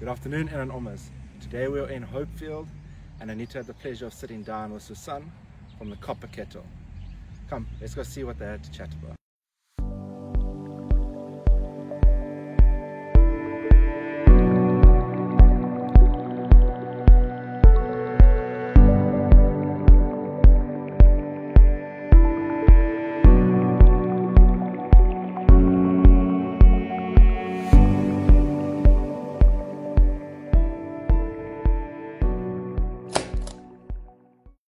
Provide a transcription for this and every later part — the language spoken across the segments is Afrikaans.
Good afternoon, Aaron Omas. Today we are in Hopefield and Anita had the pleasure of sitting down with Susan from the Copper Kettle. Come, let's go see what they had to chat about.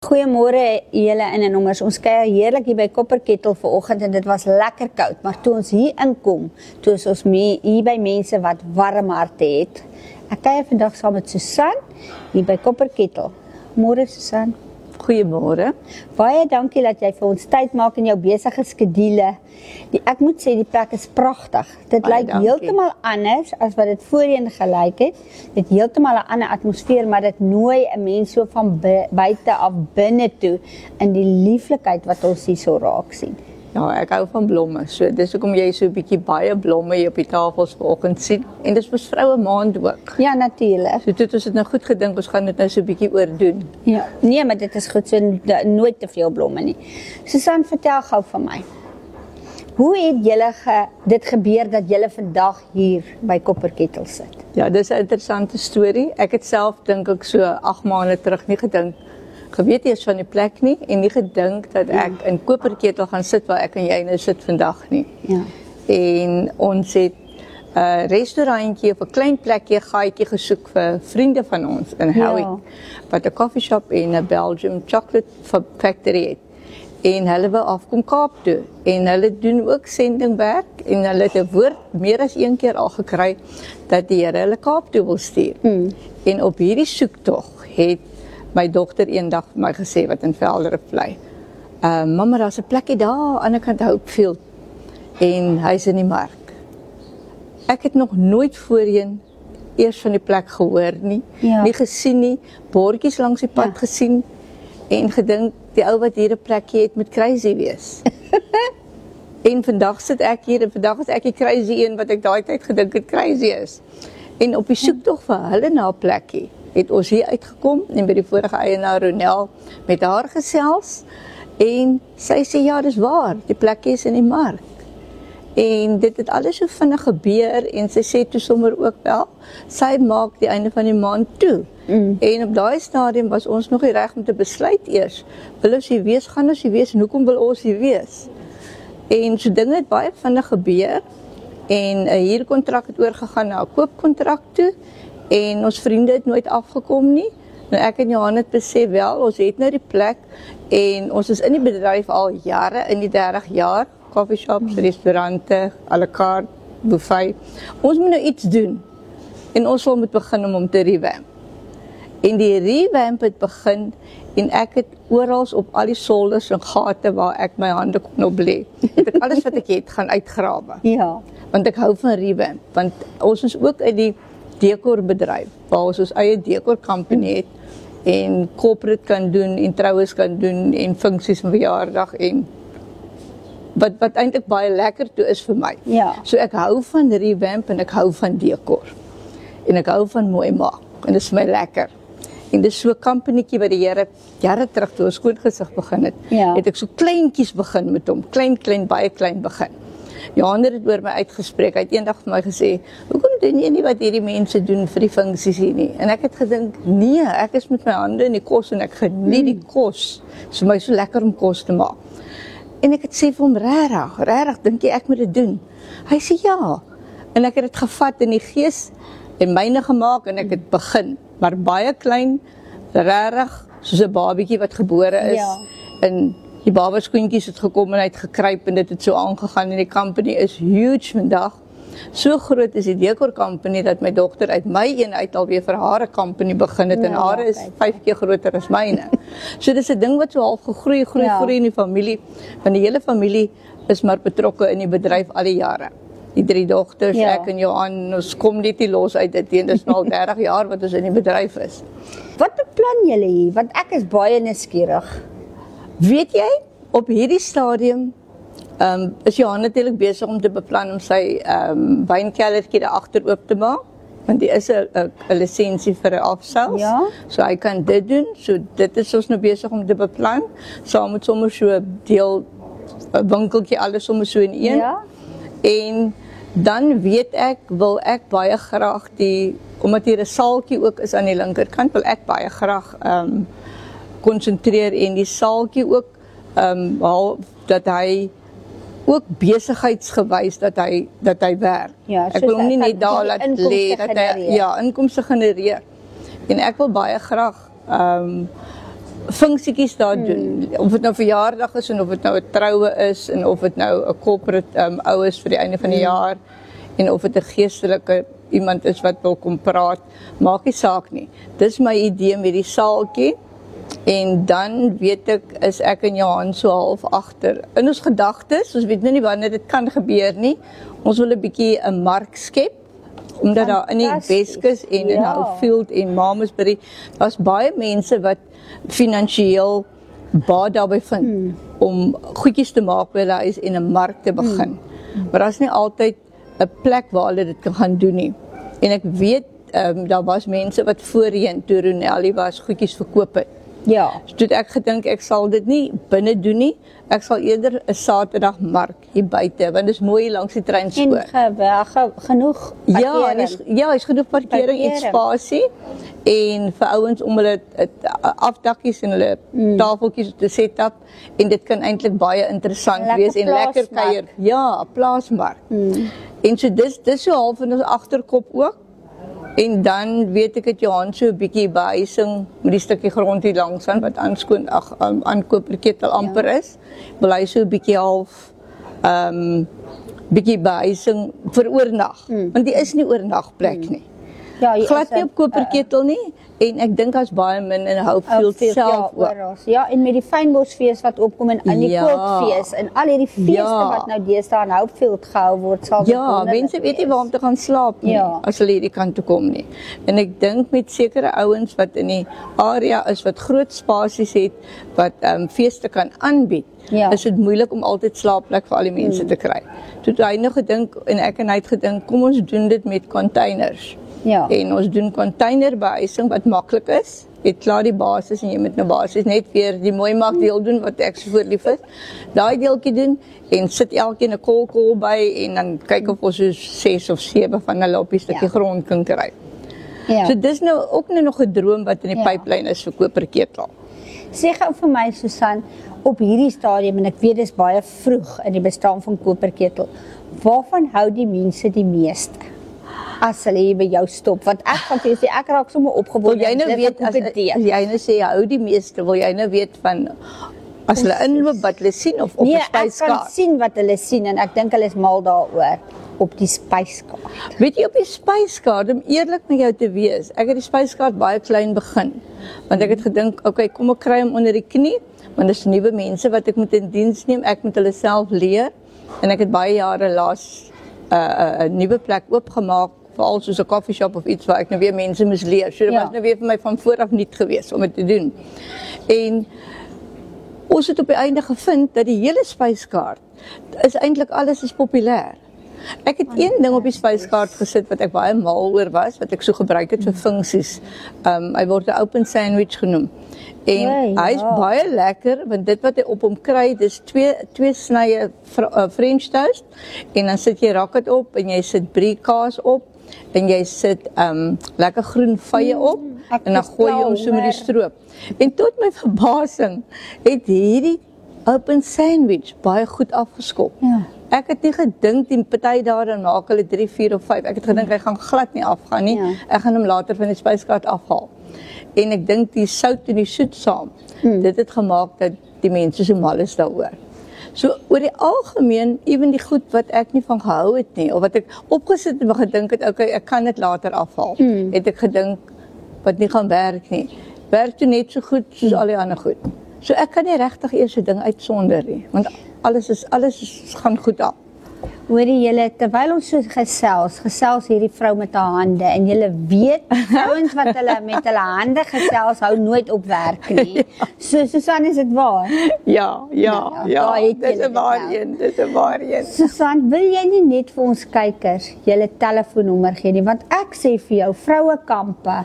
Goeiemôre julle en nommers. Ons kuier heerlik hier by Copper Kettle vanoggend en dit was lekker koud, maar toe ons hier inkom, toe is ons hier by mense wat warm harte het. Ek kuier vandag saam met Susan hier by Copper Kettle. Môre Susan. Goeiemôre. Baie dankie dat jy vir ons tyd maak in jou besige skedule. Ek moet sê die plek is pragtig. Dit lyk heeltemal anders as wat dit voorheen gelyk het. Dit heeltemal 'n ander atmosfeer, maar dit nooi 'n mens so van buite af binne toe in die lieflikheid wat ons hier so raak sien. Ja, ek hou van blomme. So dis hoekom jy so 'n bietjie baie blomme hier op die tafels vanoggend sien. En dis vir vroue maand ook. Ja, natuurlik. So toe het ons dit nou goed gedink, ons gaan dit nou so 'n bietjie oordoen. Ja. Nee, maar dit is goed, so nooit te veel blomme nie. Susan, vertel gou van my. Hoe het julle dit gebeur dat julle vandag hier by Copper Kettle sit? Ja, dis 'n interessante storie. Ek het self dink ek so 8 maande terug nie gedink geweet eers van die plek nie en nie gedink dat ek in Copper Kettle gaan sit waar ek en jy nou sit vandag nie. Ja. En ons het 'n restaurantjie of 'n klein plekjie gaatjie gesoek vir vriende van ons in Howick wat 'n coffee shop en 'n Belgium chocolate factory het. En hulle wil afkom Kaap toe en hulle doen ook sendingwerk en hulle het 'n woord meer as een keer al gekry dat die Here hulle Kaap toe wil stuur. En op hierdie soektog het my dogter eendag vir my gesê wat in Velderup bly. Mamma, daar's 'n plekkie daar aan die ander kant Hopefield en hy's in die mark. Ek het nog nooit voorheen eers van die plek gehoor nie, nie gesien nie, bordjies langs die pad gesien en gedink die ou wat hier 'n plekkie het moet crazy wees. En vandag sit ek hier en vandag is ek die crazy een wat ek daai tyd gedink het crazy is. En op die soektog vir hulle na 'n plekkie het ons hier uitgekom en by die vorige eienaar Ronel met haar gesels en sy sê ja, dis waar, die plekkie is in die mark. En dit het alles so vinnig gebeur en sy sê toe sommer ook wel, sy maak die einde van die maand toe. En op daai stadium was ons nog nie reg om te besluit eers, wil ons hier wees, gaan ons hier wees en hoekom wil ons hier wees? En so dinge het baie vinnig gebeur en 'n huurkontrak het oorgegaan na 'n koopkontrak toe en ons vriende het nooit afgekom nie. Nou ek en Johan het besef wel, ons het nou die plek en ons is in die bedryf al jare, in die 30 jaar, coffee shops, restaurante, à la carte, buffet. Ons moet nou iets doen en ons wil moet begin om hom te revamp. En die revamp het begin en ek het oral op al die solders en gate waar ek my hande kon op lê. Het ek alles wat ek het gaan uitgrawe. Ja. Want ek hou van revamp, want ons is ook uit die dekorbedryf waar ons eie dekor company het en corporate kan doen en troues kan doen en funksies van verjaardag en wat eintlik baie lekker toe is vir my. Ja. So ek hou van revamp en ek hou van dekor. En ek hou van mooi maak en dit is my lekker. En dis so 'n companytjie wat die Here jare terug toe ons skoon gesig begin het, het ek so kleintjies begin met hom, klein, baie klein begin. Johan het oor my uitgespreek, hy het eendag vir my gesê, hoekom doen jy nie wat hierdie mense doen vir die funksies hier nie? En ek het gedink, nee, ek is met my hande in die kos en ek geniet die kos. Dit is vir my so lekker om kos te maak. En ek het sê vir hom, regtig, dink jy ek moet dit doen? Hy sê ja. En ek het dit gevat in die gees en myne gemaak en ek het begin. Maar baie klein, regtig, soos 'n babietjie wat gebore is. En die babaskoentjies het gekom en hy het gekruip en dit het so aangegaan en die company is huge vandag. So groot is die dekor company dat my dogter uit my een uit alweer vir haar 'n company begin het en haar is 5 keer groter as myne. So dis 'n ding wat so half gegroei in die familie, want die hele familie is maar betrokke in die bedryf al die jare. Die 3 dogters, ek en Johan, ons kom net nie los uit dit en dis nou al 30 jaar wat ons in die bedryf is. Wat beplan julle hier? Want ek is baie nuuskierig. Weet jy, op hierdie stadium is Johan natuurlik besig om te beplan om sy wynkellertjie daar agter oop te maak want die is 'n lisensie vir 'n afsels. Ja. So hy kan dit doen. So dit is ons nou besig om te beplan. Saam met sommer so 'n deel 'n winkeltjie alles sommer so in een. Ja. En dan weet ek, wil ek baie graag omdat hier 'n saaltjie ook is aan die linkerkant, wil ek baie graag konsentreer en die saaltjie ook dat hy ook besigheidsgewys dat hy werk. Ja, ek wil hom nie net daar laat lê dat hy inkomste genereer. En ek wil baie graag funksietjies daar doen. Of dit nou verjaardag is en of dit nou 'n troue is en of dit nou 'n corporate ouers vir die einde van die jaar en of dit 'n geestelike iemand is wat wil kom praat, maak nie saak nie. Dis my idee met die saaltjie. En dan weet ek, is ek en Johan so half agter. In ons gedagtes, ons weet nou nie wanneer dit kan gebeur nie. Ons wil 'n bietjie 'n mark skep, omdat daar in die Weskus en in Hopefield en Mamasbury, daar's baie mense wat finansiëel baat daarbey vind om goedjies te maak by hulle huis en 'n mark te begin. Maar daar's nie altyd 'n plek waar hulle dit kan gaan doen nie. En ek weet, daar was mense wat voorheen, toe Ronelli was, goedjies verkoop het. Ja. So toe ek gedink ek sal dit nie binne doen nie. Ek sal eerder 'n Saterdagmark hier buite, want dit is mooi langs die treinspoor. En genoeg parkering. Ja, is genoeg parkering en spasie. En vir ouens om hulle afdakkies en hulle tafeltjies te set up. En dit kan eintlik baie interessant wees en lekker kuier. Ja, 'n plaasmark. En so dis so half in ons agterkop ook. En dan weet ek dat Johan so 'n bietjie behuising met die stukkie grond hier langs aan wat aankoperketel amper is. Wil hy so 'n bietjie half bietjie behuising vir oornag. Want die is nie oornagplek nie. Ja, glad nie op Koperketel nie. En ek dink as baie min in Hopefield self ook. Ja, en met die fynbosfees wat opkom en aan die Kortfees en al hierdie feeste wat nou deesdae in Hopefield gehou word, sal mense weet nie waar om te gaan slaap nie as hulle hierdie kant toe kom nie. En ek dink met sekere ouens wat in die area is wat groot spasies het wat feeste kan aanbied, is dit moeilik om altyd slaapplek vir al die mense te kry. Toe het hy nou gedink en ek en hy het gedink, kom ons doen dit met containers. Ja. En ons doen containerbehuising wat maklik is. Jy het klaar die basis en jy moet nou basis net weer die mooi maak deel doen wat ek so voorlief is. Daai deeltjie doen en sit elkeen 'n kolkol by en dan kyk of ons so 6 of 7 van hulle op die stukkie grond kan kry. Ja. So dis nou ook nog 'n droom wat in die pipeline is vir Koperketel. Sê gou vir my Susan, op hierdie stadium en ek weet dis baie vroeg in die bestaan van Koperketel, waarvan hou die mense die meeste? As hulle hier by jou stop, want ek gaan vir jou sê, ek raak sommer opgewonde. Wil jy nou weet, as jy nou sê, hou die meeste, wil jy nou weet van, as hulle inloop wat hulle sien, of op die spyskaart? Nee, ek kan sien wat hulle sien, en ek dink hulle is mal daaroor, op die spyskaart. Weet jy, op die spyskaart, om eerlik met jou te wees, ek het die spyskaart baie klein begin, want ek het gedink, okay, kom ek kry hom onder die knie, want dis nuwe mense wat ek moet in diens neem, ek moet hulle self leer, en ek het baie jare laas 'n nuwe plek oopgemaak, veral soos 'n coffee shop of iets waar ek nou weer mense moes leer. So dit was nou weer vir my van vooraf nuut geweest om dit te doen. En ons het op die einde gevind dat die hele spyskaart is eintlik alles is populêr. Ek het een ding op die spyskaart gesit wat ek baie mal oor was, wat ek so gebruik het vir funksies. Hy word 'n open sandwich genoem. En hy is baie lekker, want dit wat hy op hom kry, dis twee snye French toast, en dan sit jy raket op, en jy sit brie kaas op, en jy sit lekker groen vye op, en dan gooi jy hom so met die stroop. En tot my verbasing, het hierdie open sandwich baie goed afgeskop. Ja. Ek het nie gedink die party daar dan maak hulle 3, 4 of 5. Ek het gedink hy gaan glad nie afgaan nie. Ja. Ek gaan hom later van die spyskaart afhaal. En ek dink die sout en die soet saam, dit het gemaak dat die mense so mal is daaroor. So oor die algemeen, ewen die goed wat ek nie van gehou het nie, of wat ek opgesit het en gedink het, okay, ek kan dit later afhaal, het ek gedink, wat nie gaan werk nie. Werk toe net so goed soos al die ander goed. So ek kan nie regtig eers 'n ding uitsonder nie, want alles gaan goed af. Hoorie julle, terwyl ons so gesels hierdie vrou met haar hande en julle weet, vrouens wat hulle met hulle hande gesels hou nooit op werk nie. So Susan, is dit waar? Ja, dit is 'n waar een. Susan, wil jy nie net vir ons kykers julle telefoonnommer gee nie, want ek sê vir jou, vrouekampe,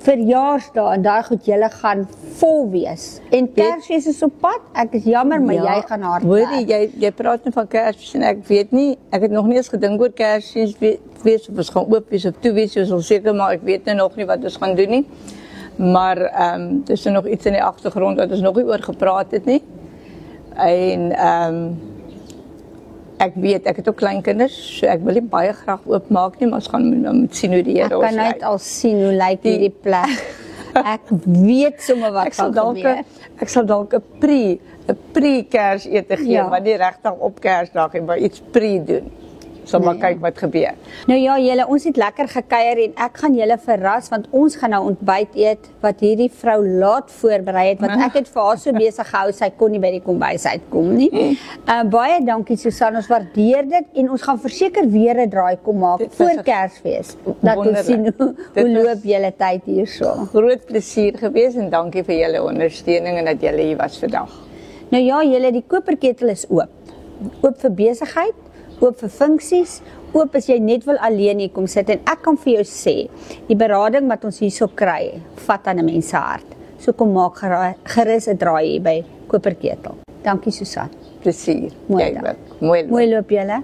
verjaarsdae en daai goed julle gaan vol wees. En Kersfees is op pad. Ek is jammer, maar jy gaan hard werk. Hoorie, jy praat net van Kersfees en ek weet nie, ek het nog nie eens gedink oor Kersfees wees of ons gaan oop wees of toe wees, soos ons seker, maar ek weet nou nog nie wat ons gaan doen nie. Maar dis nog iets in die agtergrond wat ons nog nie oor gepraat het nie. En ek weet, ek het ook kleinkinders, so ek wil nie baie graag oopmaak nie, maar ons gaan moet sien hoe die Here ons lei. Ek kan net al sien hoe lyk hierdie plek. Ek weet sommer wat gaan gebeur. Ek sal dalk 'n pre-Kersete gee, maar nie regtig op Kersdag nie, maar iets pre doen. Sal maar kyk wat gebeur. Nou ja, julle, ons het lekker gekuier en ek gaan julle verras want ons gaan nou ontbyt eet wat hierdie vrou laat voorberei het, want ek het vir haar so besig gehou, sy kon nie by die kombuis uitkom nie. Baie dankie Susan, ons waardeer dit en ons gaan verseker weer 'n draai kom maak voor Kersfees. Dat ons sien hoe loop julle tyd hierso. Groot plesier gewees en dankie vir julle ondersteuning en dat julle hier was vandag. Nou ja, julle, die koperketel is oop. Oop vir besigheid, oop vir funksies, oop as jy net wil alleen hier kom sit en ek kan vir jou sê, die berading wat ons hierso kry, vat aan 'n mens se hart. So kom maak gerus 'n draai hier by Koperketel. Dankie Susan. Plesier. Mooi loop julle.